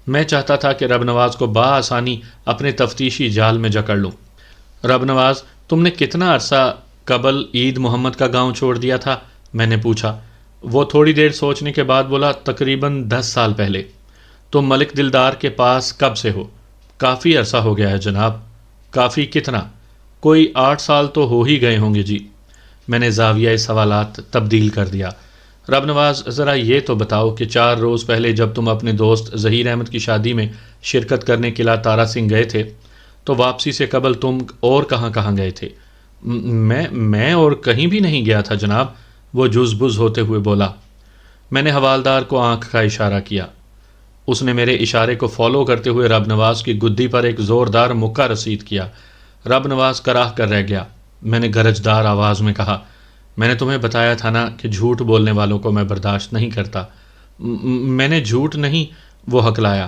میں چاہتا تھا کہ رب نواز کو بآسانی اپنے تفتیشی جال میں جکڑ لوں۔ رب نواز، تم نے کتنا عرصہ قبل عید محمد کا گاؤں چھوڑ دیا تھا؟ میں نے پوچھا۔ وہ تھوڑی دیر سوچنے کے بعد بولا، تقریباً 10 سال پہلے۔ تم ملک دلدار کے پاس کب سے ہو؟ کافی عرصہ ہو گیا ہے جناب۔ کافی کتنا؟ کوئی 8 سال تو ہو ہی گئے ہوں گے جی۔ میں نے زاویہ سوالات تبدیل کر دیا۔ رب نواز، ذرا یہ تو بتاؤ کہ 4 روز پہلے جب تم اپنے دوست ظہیر احمد کی شادی میں شرکت کرنے قلعہ تارا سنگھ گئے تھے تو واپسی سے قبل تم اور کہاں کہاں گئے تھے؟ میں اور کہیں بھی نہیں گیا تھا جناب، وہ جز بز ہوتے ہوئے بولا۔ میں نے حوالدار کو آنکھ کا اشارہ کیا۔ اس نے میرے اشارے کو فالو کرتے ہوئے رب نواز کی گدی پر ایک زوردار مکہ رسید کیا۔ رب نواز کراہ کر رہ گیا۔ میں نے گرجدار آواز میں کہا، میں نے تمہیں بتایا تھا نا کہ جھوٹ بولنے والوں کو میں برداشت نہیں کرتا۔ میں نے جھوٹ نہیں، وہ ہکلایا۔